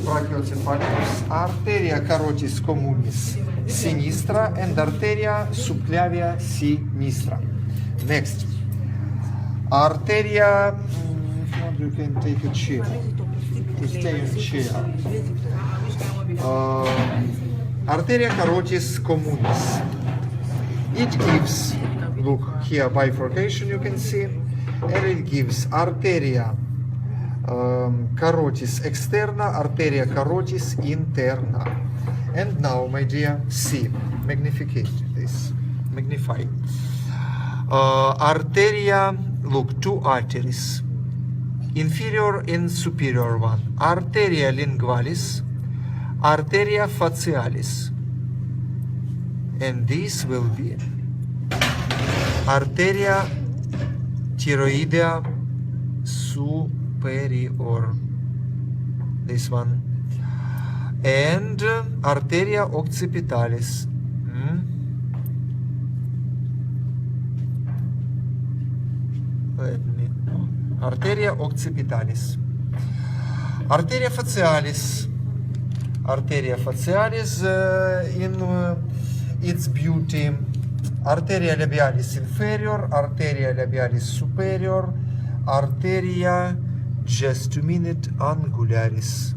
Arterius brachiocephalicus, arteria carotis communis sinistra, and arteria subclavia sinistra. Next. Arteria, if not, you can take a chair. To stay in chair. Arteria carotis communis. It gives, look here, bifurcation you can see, and it gives arteria carotis externa, arteria carotis interna. And now, my dear, see, magnify this, magnify. Arteria, look, two arteries, inferior and superior one. Arteria lingualis, arteria facialis. And this will be arteria thyroidea superior, this one, and arteria occipitalis. Arteria occipitalis. Arteria facialis. Arteria facialis in its beauty. Arteria labialis inferior, arteria labialis superior, arteria gestuminate angularis.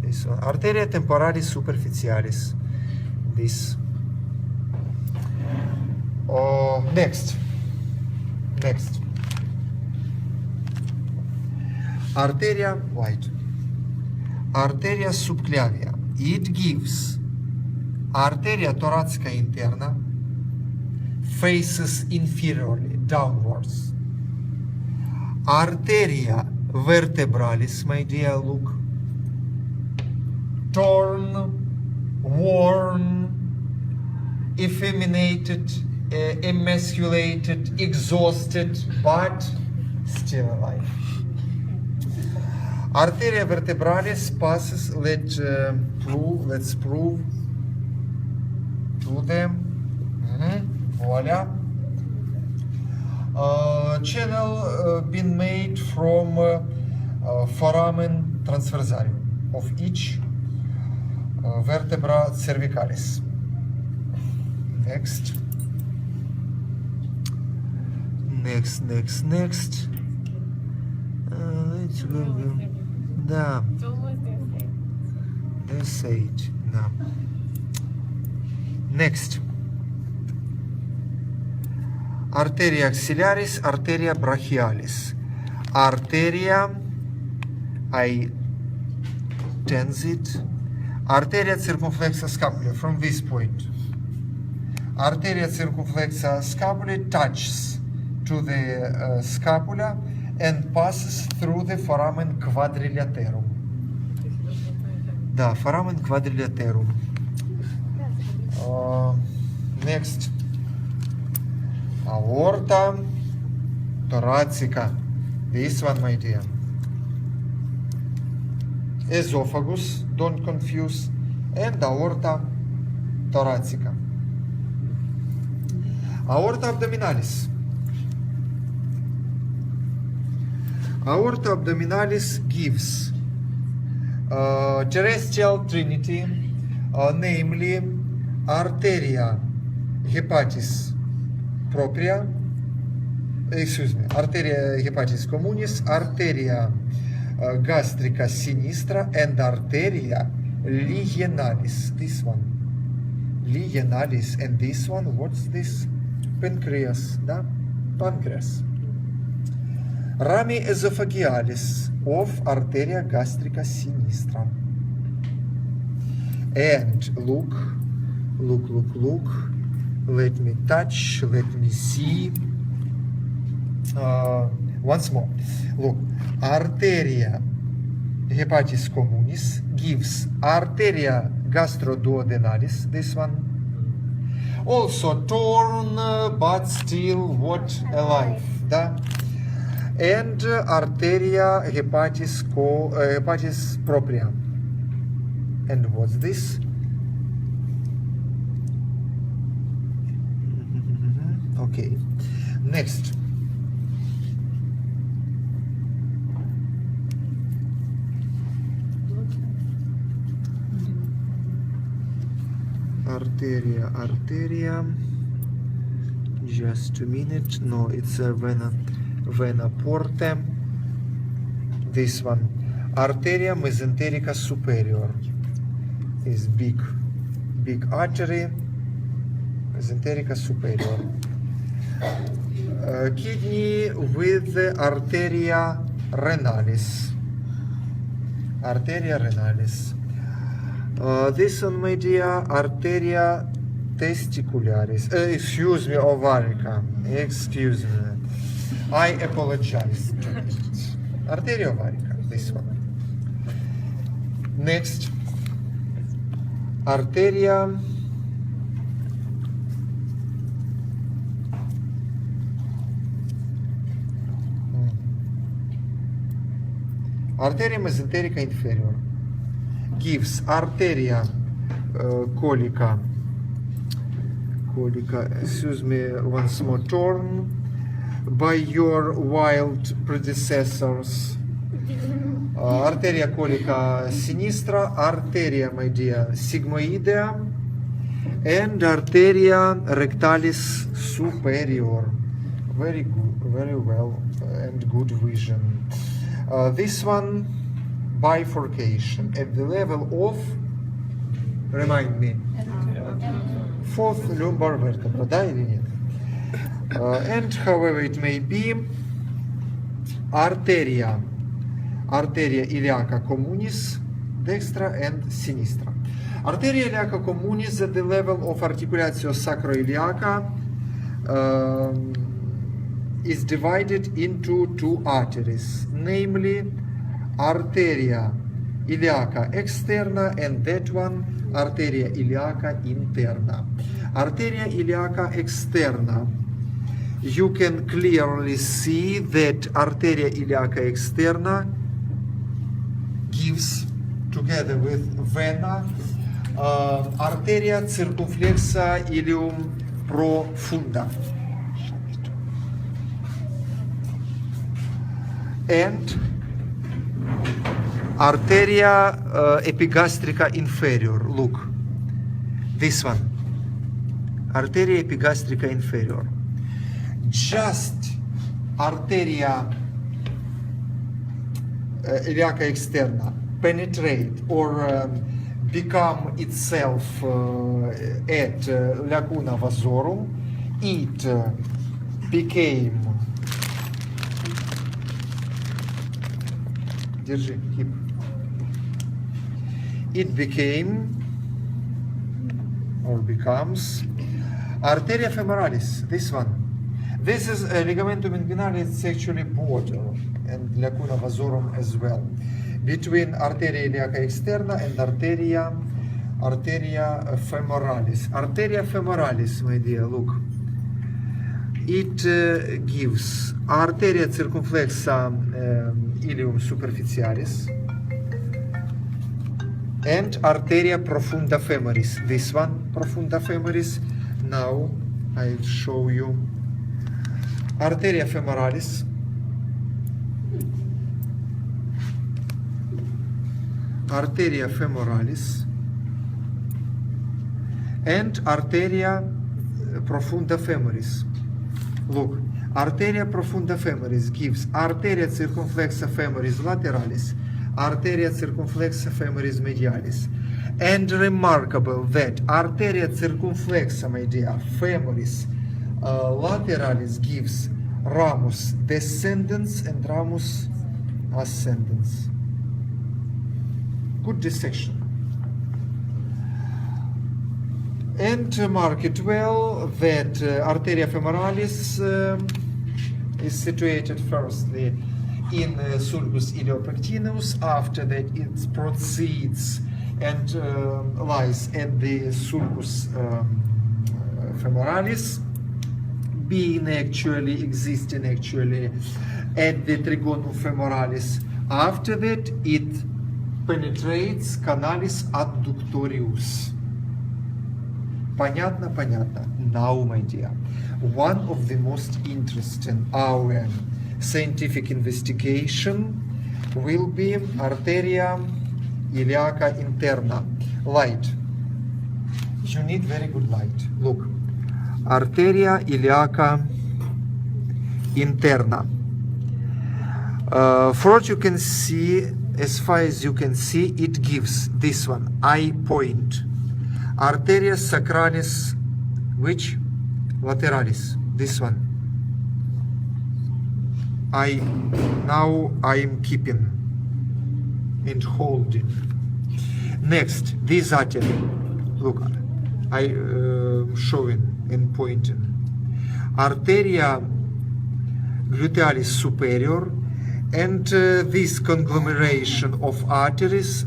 This one. Arteria temporalis superficialis. This. Next. Arteria white. Arteria subclavia. It gives arteria thoracica interna, faces inferiorly, downwards. Arteria vertebralis, my dear, look. Torn, worn, effeminated, emasculated, exhausted, but still alive. Arteria vertebralis passes, let's prove to them. Voila. Channel been made from foramen transversarium of each vertebra cervicalis. Next. Let's go. Да. This age. No. Next. Arteria axillaris, arteria brachialis. Arteria, I tense it. Arteria circumflexa scapula from this point. Arteria circumflexa scapula touches to the scapula and passes through the foramen quadrilaterum. Да, foramen quadrilaterum. Next. Aorta thoracica. This one, my dear. Esophagus, don't confuse, and aorta thoracica. Aorta abdominalis. Aorta abdominalis gives terrestrial trinity, namely arteria hepatis propria, arteria hepatis communis, arteria gastrica sinistra, and arteria ligienalis. This one, ligienalis, and this one, what's this? Pancreas, da? Pancreas. Rami esophagealis of arteria gastrica sinistra. And look. Let me touch, let me see. Once more. Look, arteria hepatis communis gives arteria gastroduodenalis, this one. Also torn, but still what, alive, да? And arteria hepatis propria. And what's this? Okay. Next. arteria. Just a minute. No, it's a vena porta. This one. Arteria mesenterica superior is big artery. Mesenterica superior. Kidney with the arteria renalis. Arteria renalis. This one, my dear, arteria testicularis. Excuse me, ovarica. Excuse me. I apologize. Arteria ovarica. This one. Next, arteria mesenterica inferior gives arteria colica, excuse me, once more, torn by your wild predecessors. Arteria colica sinistra, arteria, my dear, sigmoidea, and arteria rectalis superior. Very good, very well, and good vision. This one, bifurcation at the level of, remind me, fourth lumbar vertebra, да или нет? And however it may be, arteria iliaca communis, dextra and sinistra. Arteria iliaca communis at the level of articulatio sacroiliaca is divided into two arteries, namely arteria iliaca externa and that one arteria iliaca interna. Arteria iliaca externa, you can clearly see that arteria iliaca externa gives, together with vena, arteria circumflexa ilium profunda. And arteria epigastrica inferior. Look, this one, arteria epigastrica inferior. Just arteria iliaca externa penetrate or become itself at lacuna vasorum. It became, it became or becomes arteria femoralis, this one. This is a ligamentum inguinale, it's actually border and lacuna vasorum as well, between arteria iliaca externa and arteria femoralis. Arteria femoralis, my dear, look. It gives arteria circumflexa ilium superficialis and arteria profunda femoris. This one, profunda femoris. Now I'll show you arteria femoralis, and arteria profunda femoris. Look, arteria profunda femoris gives arteria circumflexa femoris lateralis, arteria circumflexa femoris medialis. And remarkable that arteria circumflexa, my dear, femoris lateralis gives ramus descendens and ramus ascendens. Good dissection. And mark it well that arteria femoralis is situated firstly in sulcus iliopectineus, after that it proceeds and lies at the sulcus femoralis, being existing at the trigonum femoralis. After that it penetrates canalis adductorius. Понятно? Now, my dear, one of the most interesting our scientific investigation will be arteria iliaca interna. Light. You need very good light. Look, arteria iliaca interna. For what you can see, as far as you can see, it gives this one, eye point. Arteria sacralis, which? Lateralis, this one. Now I'm keeping and holding. Next, this artery. Look, I showing and pointing. Arteria glutealis superior, and this conglomeration of arteries,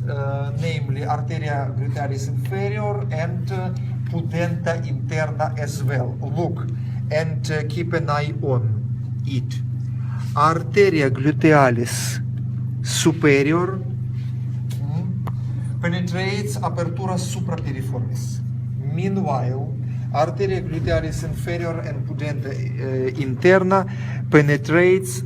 namely arteria glutealis inferior and pudenda interna as well. Look and keep an eye on it. Arteria glutealis superior penetrates apertura suprapiriformis. Meanwhile, arteria glutealis inferior and pudenda interna penetrate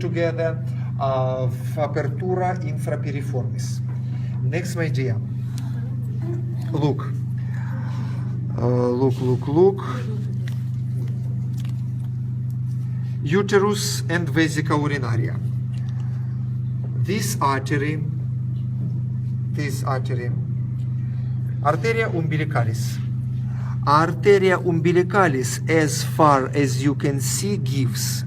together of apertura infrapiriformis. Next, my dear, look. Look. Uterus and vesica urinaria. This artery, arteria umbilicalis. Arteria umbilicalis, as far as you can see, gives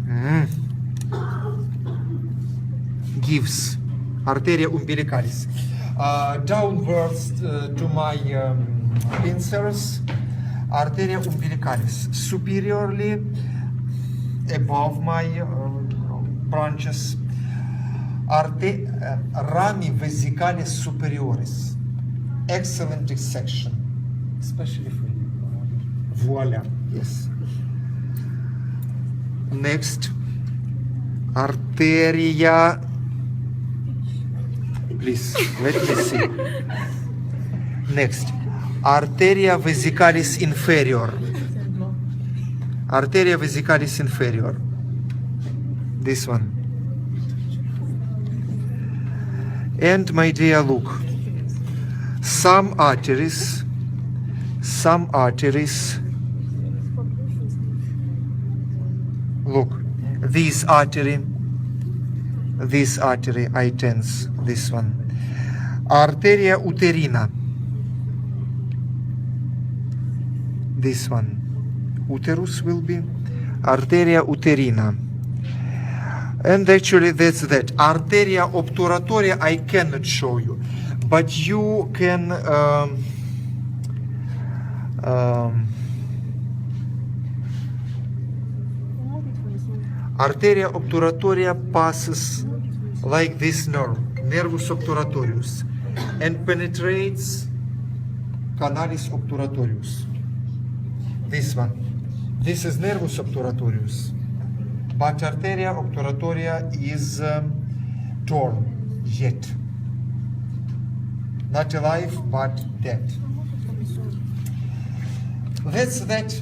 arteria umbilicalis downwards to my pincers. Arteria umbilicalis superiorly above my branches. Rami vesicalis superioris. Excellent dissection, especially for you. Voila, yes. Next, arteria. Please, let me see. Next, arteria vesicalis inferior. Arteria vesicalis inferior. This one. And my dear, look. Some arteries. Look, this artery, I tense this one. Arteria uterina. This one. Uterus will be. Arteria uterina. And actually that's that. Arteria obturatoria I cannot show you. But you can arteria obturatoria passes like this nerve, nervus obturatorius, and penetrates canalis obturatorius. This one. This is nervus obturatorius. But arteria obturatoria is torn yet. Not alive, but dead. That's that.